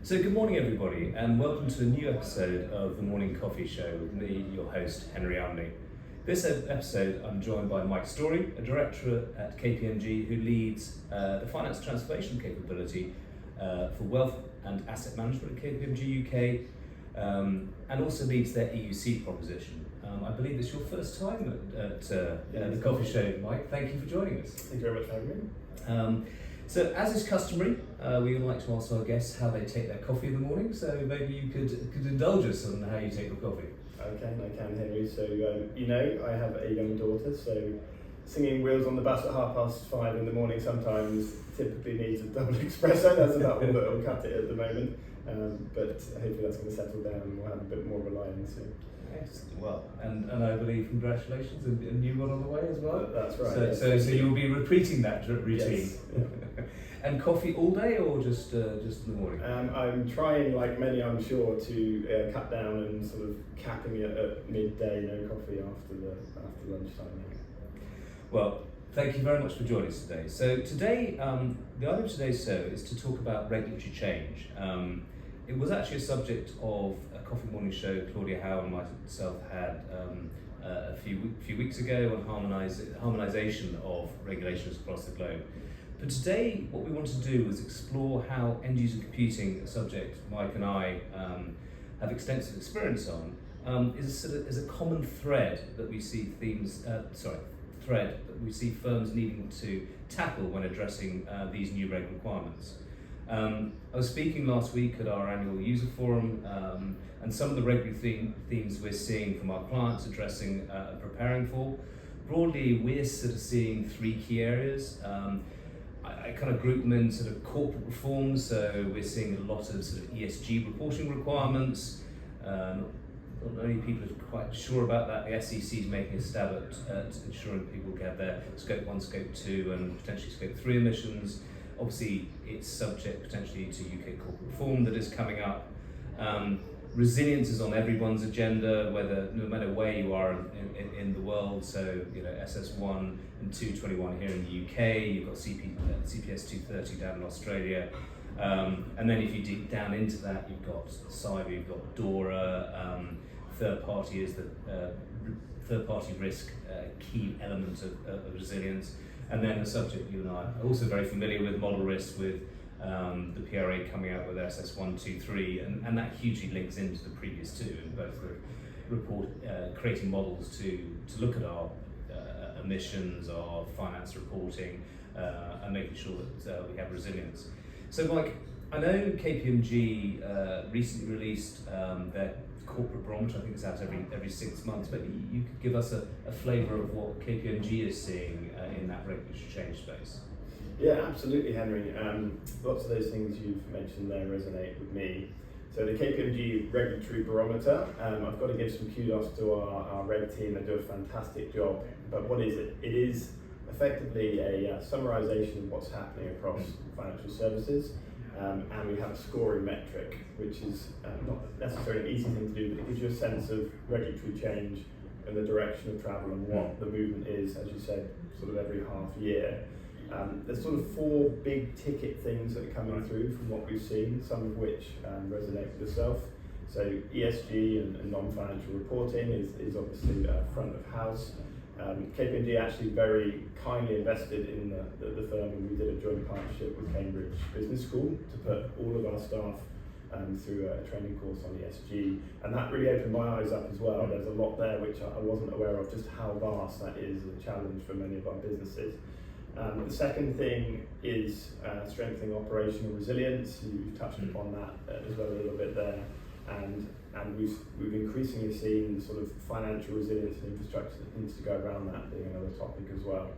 So good morning everybody and welcome to a new episode of the Morning Coffee Show with me, your host Henry Umney. This episode I'm joined by Mike Storey, a director at KPMG who leads the finance transformation capability for wealth and asset management at KPMG UK and also leads their EUC proposition. I believe it's your first time at the coffee show, Mike. Thank you for joining us. Thank you very much for having me. So as is customary, we would like to ask our guests how they take their coffee in the morning, so maybe you could indulge us on how you take your coffee. Okay, I can, Henry. So, I have a young daughter, so singing Wheels on the Bus at 5:30 in the morning sometimes typically needs a double espresso. That's about all that will cut it at the moment. But hopefully that's going to settle down and we'll have a bit more reliance soon. Excellent. Well, and I believe congratulations, a new one on the way as well. That's right. So, yes. so you'll be repeating that routine. Yes. Yeah. And coffee all day or just in the morning? I'm trying, like many I'm sure, to cut down and sort of capping it at midday, no coffee after lunchtime. Well, thank you very much for joining us today. So today, the item of today's show is to talk about regulatory change. It was actually a subject of a Coffee Morning show Claudia Howe and myself had a few weeks ago on harmonisation of regulations across the globe. But today, what we want to do is explore how end-user computing, a subject Mike and I have extensive experience on, is a common thread that we see firms needing to tackle when addressing these new reg requirements. I was speaking last week at our annual user forum, and some of the regulatory themes we're seeing from our clients addressing and preparing for. Broadly, we're sort of seeing three key areas. I kind of group them in sort of corporate reforms, so we're seeing a lot of sort of ESG reporting requirements. Not only people are quite sure about that, the SEC is making a stab at ensuring people get their Scope 1, Scope 2 and potentially Scope 3 emissions. Obviously, it's subject potentially to UK corporate reform that is coming up. Resilience is on everyone's agenda, no matter where you are in the world. So, SS1 and 221 here in the UK, you've got CPS 230 down in Australia. And then if you dig down into that, you've got cyber, you've got DORA, third party is the third party risk, key element of resilience. And then the subject you and I are also very familiar with, model risk, with the PRA coming out with SS1, 2, 3, and that hugely links into the previous two, and both the report creating models to look at our emissions, our finance reporting, and making sure that we have resilience. So Mike, I know KPMG recently released their corporate barometer. I think it's out every 6 months, but you could give us a flavour of what KPMG is seeing in that regulatory change space. Yeah, absolutely, Henry. Lots of those things you've mentioned there resonate with me. So the KPMG regulatory barometer, I've got to give some kudos to our reg team. They do a fantastic job. But what is it? It is effectively a summarisation of what's happening across financial services. And we have a scoring metric, which is not necessarily an easy thing to do, but it gives you a sense of regulatory change and the direction of travel and what the movement is, as you said, sort of every half year. There's sort of four big ticket things that are coming through from what we've seen, some of which resonate with yourself. So ESG and non-financial reporting is obviously front of house. KPMG actually very kindly invested in the firm, and we did a joint partnership with Cambridge Business School to put all of our staff through a training course on ESG, and that really opened my eyes up as well. There's a lot there which I wasn't aware of, just how vast that is, a challenge for many of our businesses. The second thing is strengthening operational resilience. You've touched upon that as well a little bit there, and we've increasingly seen the sort of financial resilience and infrastructure that needs to go around that being another topic as well.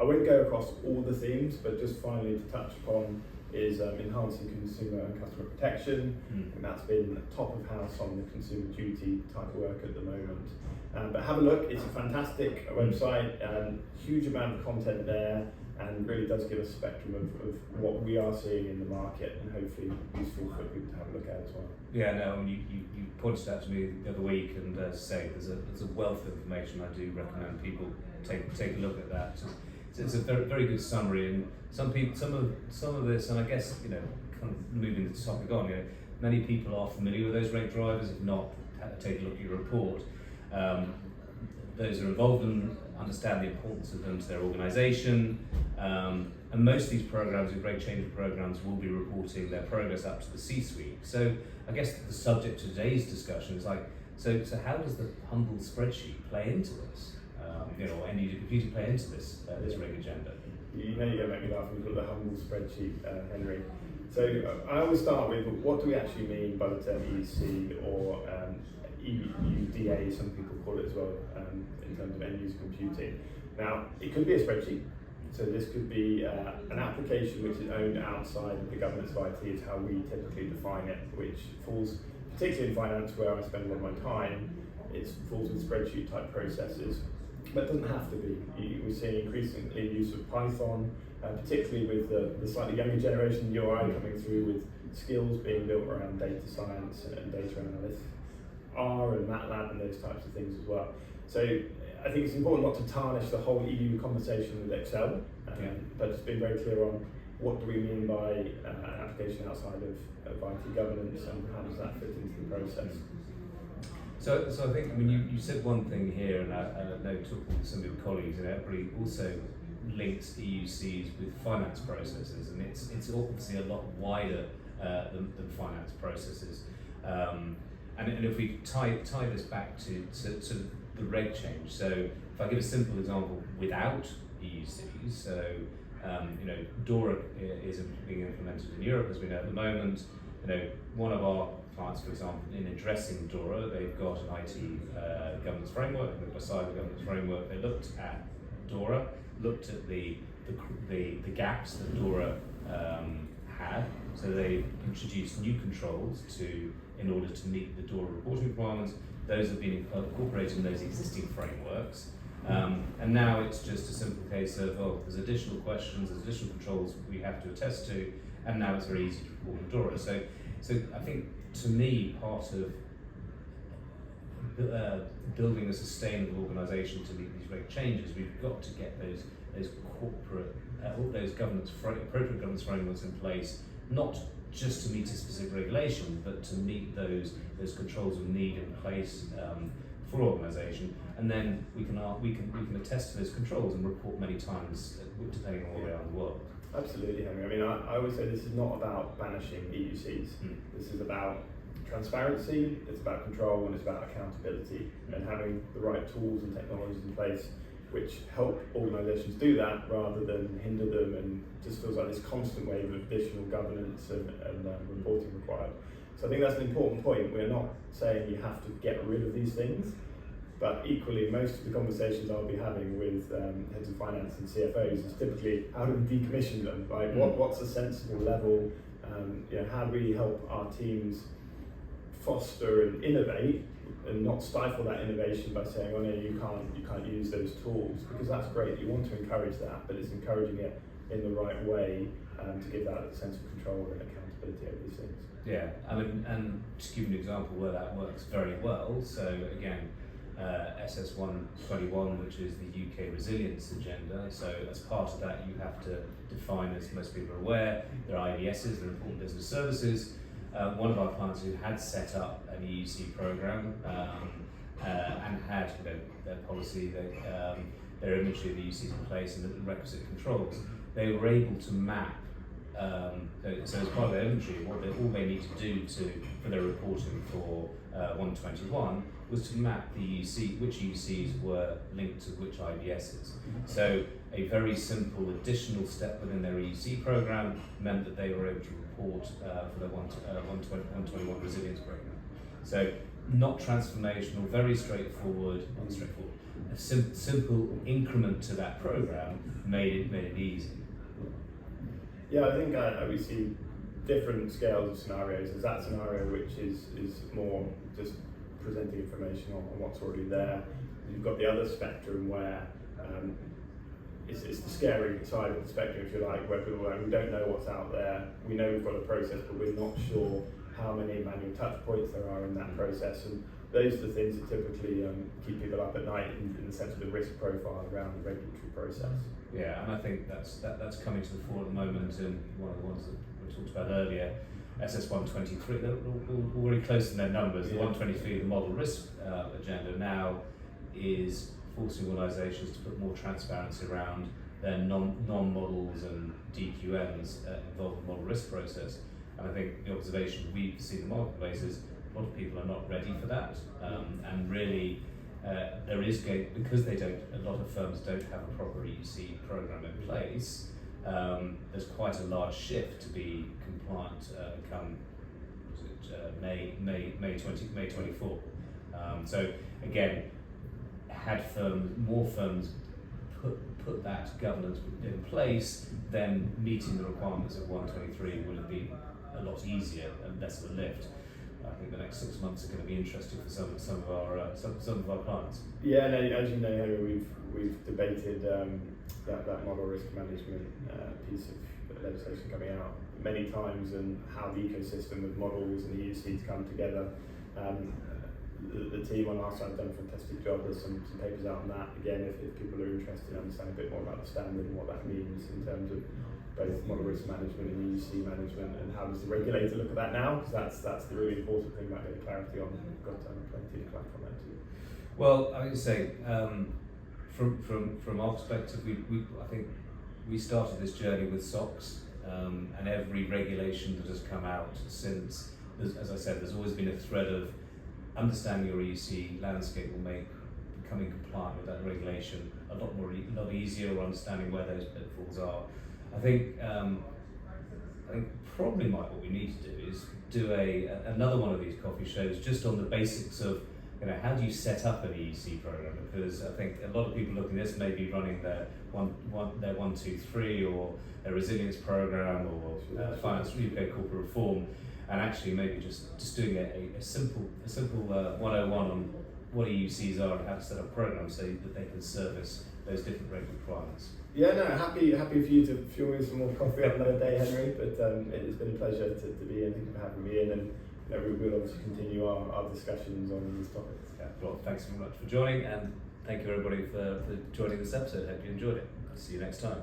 I won't go across all the themes, but just finally to touch upon is enhancing consumer and customer protection, and that's been top of house on the consumer duty type of work at the moment. But have a look, it's a fantastic website, huge amount of content there, and really does give a spectrum of what we are seeing in the market, and hopefully useful for people to have a look at as well. Yeah, no, I mean, you pointed out to me the other week, and as I say, there's a wealth of information. I do recommend people take a look at that. It's a very, very good summary, and some of this, and I guess kind moving the topic on, many people are familiar with those reg drivers. If not, take a look at your report. Those are involved in them understand the importance of them to their organisation, and most of these programs, these reg change programs, will be reporting their progress up to the C-suite. So I guess the subject of today's discussion is so how does the humble spreadsheet play into this? Or any computer play into this reg agenda? You're going to make me laugh when you call it the humble spreadsheet, Henry. So I always start with, what do we actually mean by the term EUC or EUDA, some people call it as well, in terms of end user computing. Now, it could be a spreadsheet. So this could be an application which is owned outside of the governance of IT, is how we typically define it, which falls, particularly in finance where I spend a lot of my time, it falls in spreadsheet type processes. But it doesn't have to be. We're seeing increasingly use of Python, particularly with the slightly younger generation UI coming through with skills being built around data science and data analysis, R and MATLAB and those types of things as well. So I think it's important not to tarnish the whole EU conversation with Excel, but just being very clear on what do we mean by an application outside of IT governance and how does that fit into the process. So I think, you said one thing here, and I know talking to some of your colleagues, and everybody also links EUCs with finance processes, and it's obviously a lot wider than finance processes. And if we tie this back to the reg change, so if I give a simple example without EUCs, so DORA is being implemented in Europe, as we know at the moment. One of our clients, for example, in addressing DORA, they've got an IT governance framework, they've got a cyber governance framework. They looked at DORA, looked at the gaps that DORA had, so they introduced new controls in order to meet the DORA reporting requirements. Those have been incorporated in those existing frameworks. And now it's just a simple case of, there's additional questions, there's additional controls we have to attest to, and now it's very easy to report in DORA. So I think, to me, part of building a sustainable organisation to meet these reg changes, we've got to get those corporate, all those appropriate governance frameworks in place, not just to meet a specific regulation, but to meet those controls we need in place for organisation, and then we can attest to those controls and report many times, depending on where we are in the world. Absolutely, Henry. I always say this is not about banishing EUCs. This is about transparency, it's about control, and it's about accountability, and having the right tools and technologies in place which help organisations do that rather than hinder them, and just feels like this constant wave of additional governance and reporting required. So I think that's an important point. We're not saying you have to get rid of these things, but equally, most of the conversations I'll be having with heads of finance and CFOs is typically how do we decommission them? Like, what's a sensible level? How do we help our teams foster and innovate, and not stifle that innovation by saying, oh no, you can't use those tools, because that's great. You want to encourage that, but it's encouraging it in the right way to give that sense of control and accountability over these things. Yeah, and to give you an example where that works very well. So again, SS121, which is the UK resilience agenda. So as part of that, you have to define, as most people are aware, their IBSs, their important business services. One of our clients who had set up an EUC program and had their policy, their inventory of EUCs in place and the requisite controls, they were able to map. So as part of their inventory, all they need to do for their reporting for 121 was to map the EUC, which EUCs were linked to which IBSs. So a very simple additional step within their EUC program meant that they were able to report for their 121 resilience program. So not transformational, very straightforward, a simple increment to that program made it easy. Yeah, I think we see different scales of scenarios. There's that scenario which is more just presenting information on what's already there. You've got the other spectrum where it's the scary side of the spectrum, if you like, where people are like, we don't know what's out there. We know we've got a process, but we're not sure how many manual touch points there are in that process. And those are the things that typically keep people up at night in the sense of the risk profile around the regulatory process. Yeah, and I think that's coming to the fore at the moment, and one of the ones that we talked about earlier, SS123, they're all already close in their numbers. The 123, the model risk agenda, now is forcing organisations to put more transparency around their non-models and DQMs involved in the model risk process. And I think the observation we've seen in the marketplace is a lot of people are not ready for that, and really there is because a lot of firms don't have a proper EUC program in place. There's quite a large shift to be compliant come May 24. So again, had more firms put that governance in place, then meeting the requirements of 123 would have been a lot easier and less of a lift. I think the next 6 months are going to be interesting for some of our clients. Yeah, no, as you know, Henry, we've debated that model risk management piece of legislation coming out many times, and how the ecosystem of models and the EUCs come together. The team on our side have done a fantastic job. There's some papers out on that. Again, if people are interested in understanding a bit more about the standard and what that means in terms of both model risk management and EUC management, and how does the regulator look at that now, because that's the really important thing about getting clarity on. We've got plenty to collect on that too. Well, I would say from our perspective, I think we started this journey with SOX, and every regulation that has come out since, as I said, there's always been a thread of understanding your EUC landscape will make becoming compliant with that regulation a lot easier, or understanding where those pitfalls are. I think probably, Mike, what we need to do is do another one of these coffee shows just on the basics of, how do you set up an EUC program? Because I think a lot of people looking at this may be running their 123 or their resilience program, or finance UK corporate reform, and actually maybe just doing a simple 101 on what EUCs are and how to set up programs so that they can service those different regulatory requirements. Yeah, no, happy for you to fuel me some more coffee on another day, Henry. But it's been a pleasure to be in. Thank you for having me in, and we will obviously continue our discussions on these topics. Yeah, well, thanks very much for joining, and thank you everybody for joining this episode. Hope you enjoyed it. See you next time.